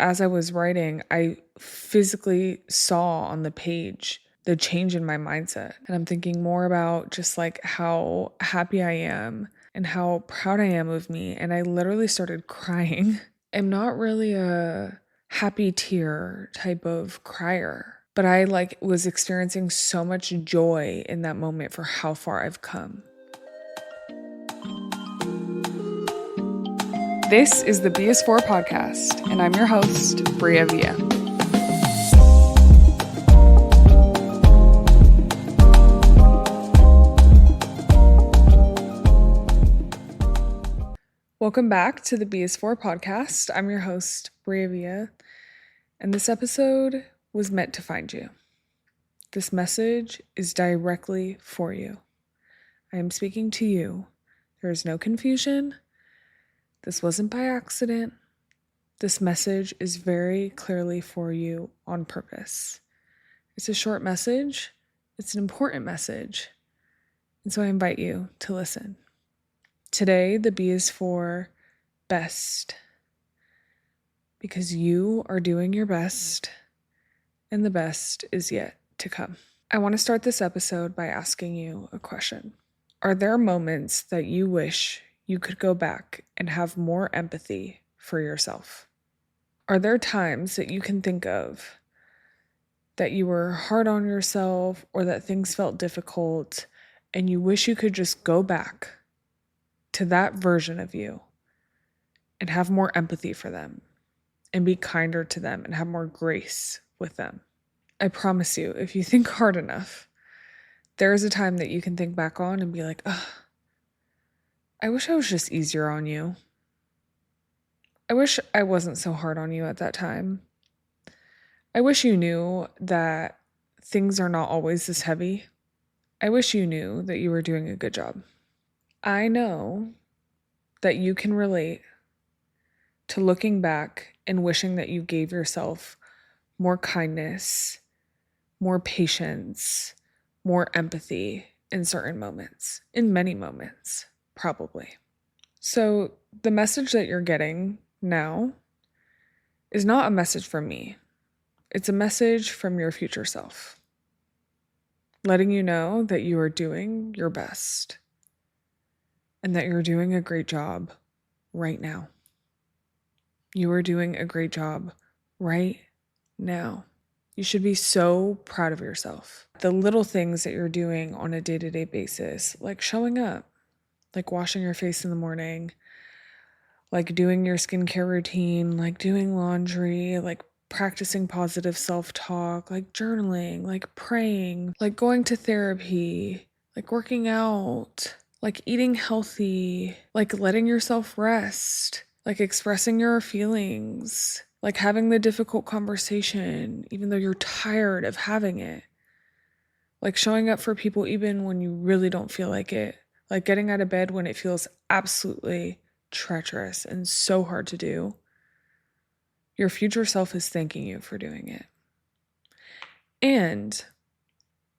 As I was writing, I physically saw on the page the change in my mindset. And I'm thinking more about just like how happy I am and how proud I am of me. And I literally started crying. I'm not really a happy tear type of crier, but I was experiencing so much joy in that moment for how far I've come. This is the thebisfor podcast, and I'm your host, Bria Villa. Welcome back to the thebisfor podcast. I'm your host, Bria Villa, and this episode was meant to find you. This message is directly for you. I am speaking to you. There is no confusion. This wasn't by accident. This message is very clearly for you on purpose. It's a short message. It's an important message. And so I invite you to listen. Today, the B is for best. Because you are doing your best, and the best is yet to come. I want to start this episode by asking you a question. Are there moments that you wish you could go back and have more empathy for yourself? Are there times that you can think of that you were hard on yourself or that things felt difficult and you wish you could just go back to that version of you and have more empathy for them and be kinder to them and have more grace with them? I promise you, if you think hard enough, there is a time that you can think back on and be like, I wish I was just easier on you. I wish I wasn't so hard on you at that time. I wish you knew that things are not always this heavy. I wish you knew that you were doing a good job. I know that you can relate to looking back and wishing that you gave yourself more kindness, more patience, more empathy in certain moments, in many moments. Probably. So the message that you're getting now is not a message from me. It's a message from your future self, letting you know that you are doing your best and that you're doing a great job right now. You are doing a great job right now. You should be so proud of yourself. The little things that you're doing on a day-to-day basis, like showing up, like washing your face in the morning, like doing your skincare routine, like doing laundry, like practicing positive self-talk, like journaling, like praying, like going to therapy, like working out, like eating healthy, like letting yourself rest, like expressing your feelings, like having the difficult conversation, even though you're tired of having it, like showing up for people even when you really don't feel like it. Like getting out of bed when it feels absolutely treacherous and so hard to do. Your future self is thanking you for doing it. And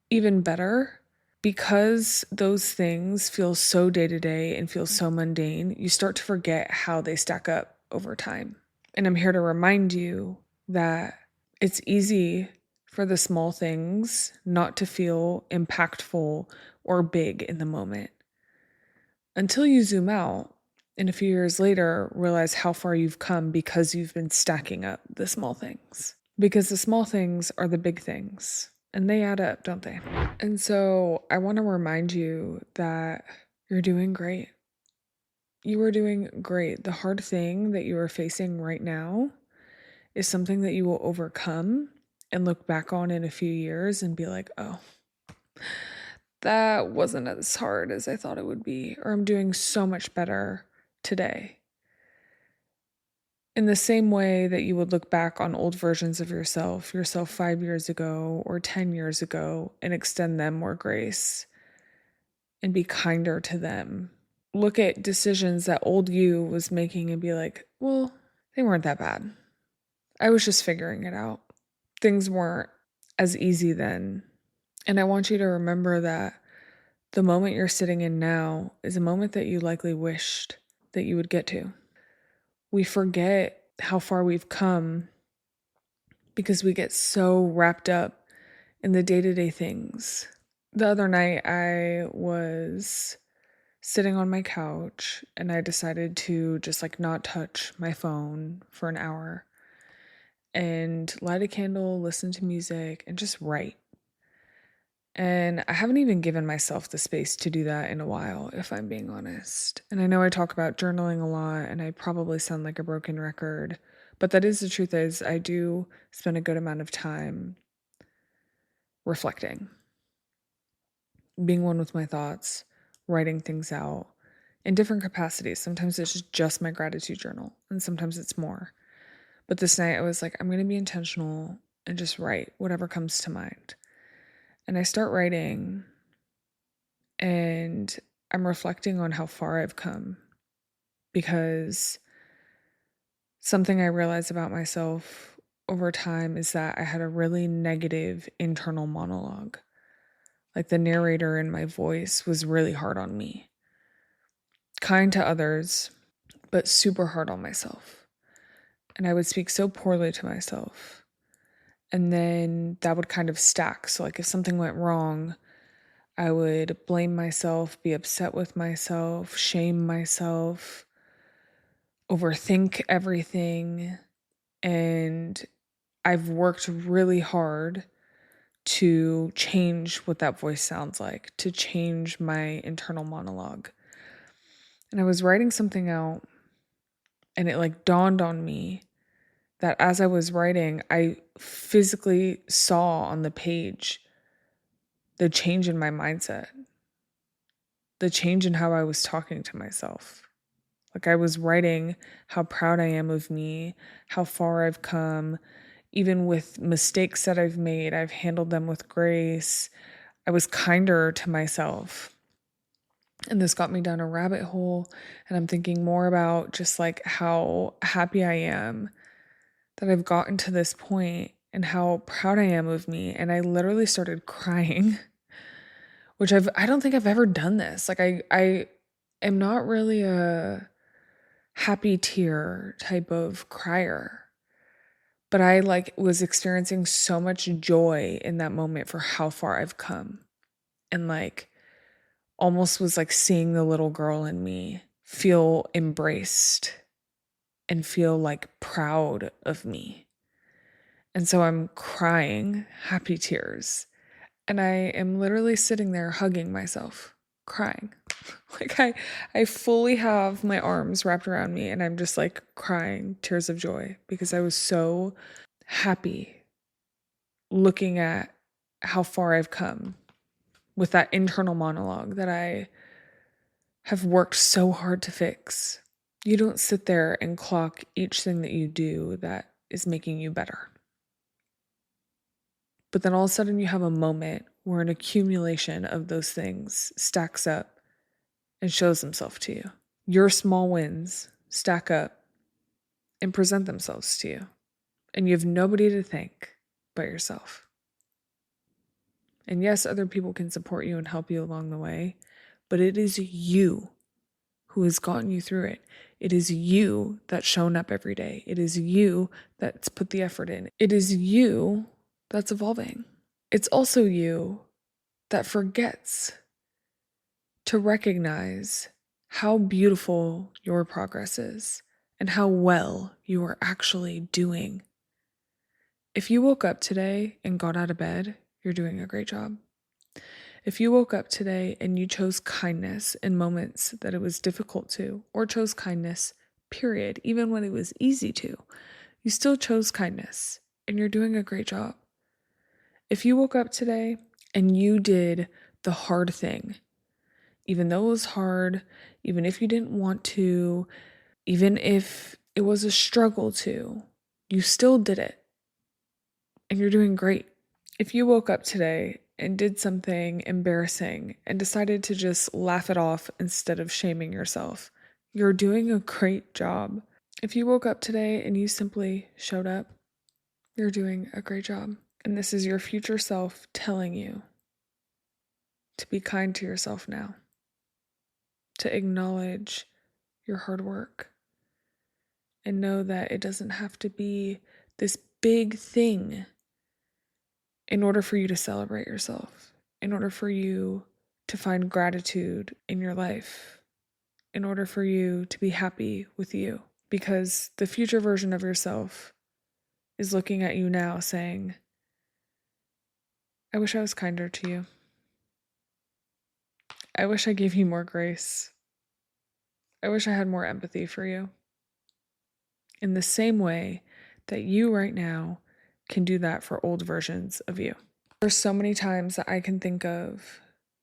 even better, because those things feel so day-to-day and feel so mundane, you start to forget how they stack up over time. And I'm here to remind you that it's easy for the small things not to feel impactful or big in the moment, until you zoom out and a few years later realize how far you've come because you've been stacking up the small things. Because the small things are the big things and they add up, don't they? And so I want to remind you that you're doing great. You are doing great. The hard thing that you are facing right now is something that you will overcome and look back on in a few years and be like, oh, that wasn't as hard as I thought it would be, or I'm doing so much better today. In the same way that you would look back on old versions of yourself 5 years ago or 10 years ago, and extend them more grace and be kinder to them. Look at decisions that old you was making and be like, well, they weren't that bad. I was just figuring it out. Things weren't as easy then. And I want you to remember that the moment you're sitting in now is a moment that you likely wished that you would get to. We forget how far we've come because we get so wrapped up in the day-to-day things. The other night, I was sitting on my couch and I decided to just like not touch my phone for an hour and light a candle, listen to music, and just write. And I haven't even given myself the space to do that in a while, if I'm being honest. And I know I talk about journaling a lot and I probably sound like a broken record, but that is the truth is I do spend a good amount of time reflecting, being one with my thoughts, writing things out in different capacities. Sometimes it's just my gratitude journal, and sometimes it's more. But this night I was like, I'm going to be intentional and just write whatever comes to mind. And I start writing, and I'm reflecting on how far I've come, because something I realized about myself over time is that I had a really negative internal monologue. Like the narrator in my voice was really hard on me, kind to others, but super hard on myself. And I would speak so poorly to myself. And then that would kind of stack. So, like, if something went wrong, I would blame myself, be upset with myself, shame myself, overthink everything. And I've worked really hard to change what that voice sounds like, to change my internal monologue. And I was writing something out, and it like dawned on me that as I was writing, I physically saw on the page the change in my mindset, the change in how I was talking to myself. Like I was writing how proud I am of me, how far I've come, even with mistakes that I've made, I've handled them with grace. I was kinder to myself. And this got me down a rabbit hole, and I'm thinking more about just like how happy I am that I've gotten to this point and how proud I am of me. And I literally started crying, which I don't think I've ever done this. Like I am not really a happy tear type of crier, but I like was experiencing so much joy in that moment for how far I've come, and like almost was like seeing the little girl in me feel embraced and feel like proud of me. And so I'm crying happy tears, and I am literally sitting there hugging myself, crying. Like I fully have my arms wrapped around me and I'm just like crying tears of joy because I was so happy looking at how far I've come with that internal monologue that I have worked so hard to fix. You don't sit there and clock each thing that you do that is making you better. But then all of a sudden you have a moment where an accumulation of those things stacks up and shows themselves to you. Your small wins stack up and present themselves to you. And you have nobody to thank but yourself. And yes, other people can support you and help you along the way, but it is you who has gotten you through it. It is you that's shown up every day. It is you that's put the effort in. It is you that's evolving. It's also you that forgets to recognize how beautiful your progress is and how well you are actually doing. If you woke up today and got out of bed, you're doing a great job. If you woke up today and you chose kindness in moments that it was difficult to, or chose kindness, period, even when it was easy to, you still chose kindness and you're doing a great job. If you woke up today and you did the hard thing, even though it was hard, even if you didn't want to, even if it was a struggle to, you still did it and you're doing great. If you woke up today and did something embarrassing and decided to just laugh it off instead of shaming yourself, you're doing a great job. If you woke up today and you simply showed up, you're doing a great job. And this is your future self telling you to be kind to yourself now, to acknowledge your hard work, and know that it doesn't have to be this big thing in order for you to celebrate yourself, in order for you to find gratitude in your life, in order for you to be happy with you. Because the future version of yourself is looking at you now saying, I wish I was kinder to you. I wish I gave you more grace. I wish I had more empathy for you. In the same way that you right now can do that for old versions of you. There's so many times that I can think of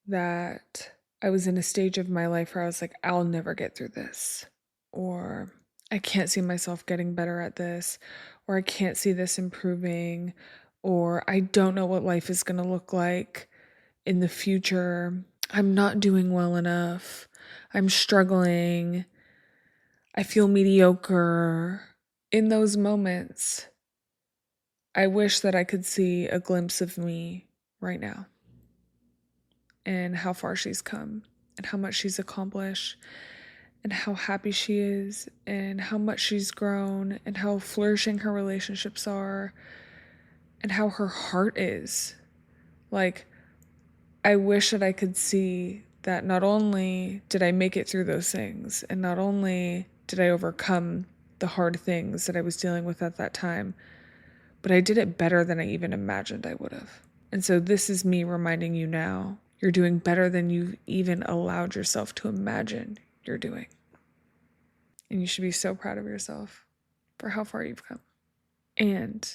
that I was in a stage of my life where I was like, I'll never get through this. Or I can't see myself getting better at this. Or I can't see this improving. Or I don't know what life is going to look like in the future. I'm not doing well enough. I'm struggling. I feel mediocre. In those moments, I wish that I could see a glimpse of me right now and how far she's come and how much she's accomplished and how happy she is and how much she's grown and how flourishing her relationships are and how her heart is. Like, I wish that I could see that not only did I make it through those things and not only did I overcome the hard things that I was dealing with at that time, but I did it better than I even imagined I would have. And so this is me reminding you now, you're doing better than you've even allowed yourself to imagine you're doing. And you should be so proud of yourself for how far you've come. And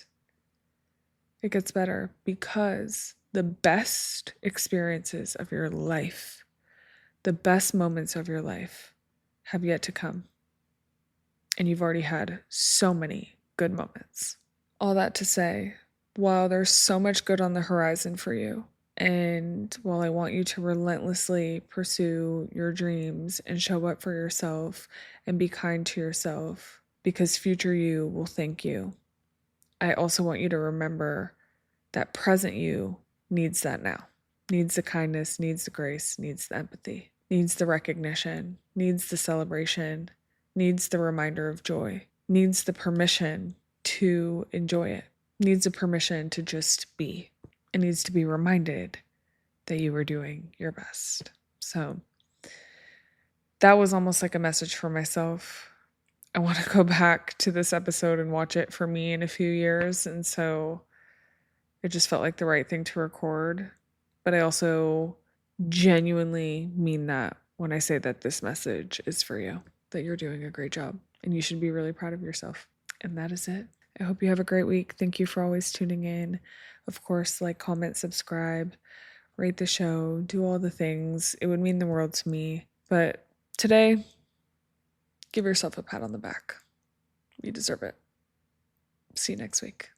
it gets better because the best experiences of your life, the best moments of your life have yet to come. And you've already had so many good moments. All that to say, while there's so much good on the horizon for you, and while I want you to relentlessly pursue your dreams and show up for yourself and be kind to yourself, because future you will thank you, I also want you to remember that present you needs that now. Needs the kindness, needs the grace, needs the empathy, needs the recognition, needs the celebration, needs the reminder of joy, needs the permission to enjoy it, needs the permission to just be. It needs to be reminded that you were doing your best. So that was almost like a message for myself. I want to go back to this episode and watch it for me in a few years. And so it just felt like the right thing to record. But I also genuinely mean that when I say that this message is for you, that you're doing a great job and you should be really proud of yourself. And that is it. I hope you have a great week. Thank you for always tuning in. Of course, like, comment, subscribe, rate the show, do all the things. It would mean the world to me. But today, give yourself a pat on the back. You deserve it. See you next week.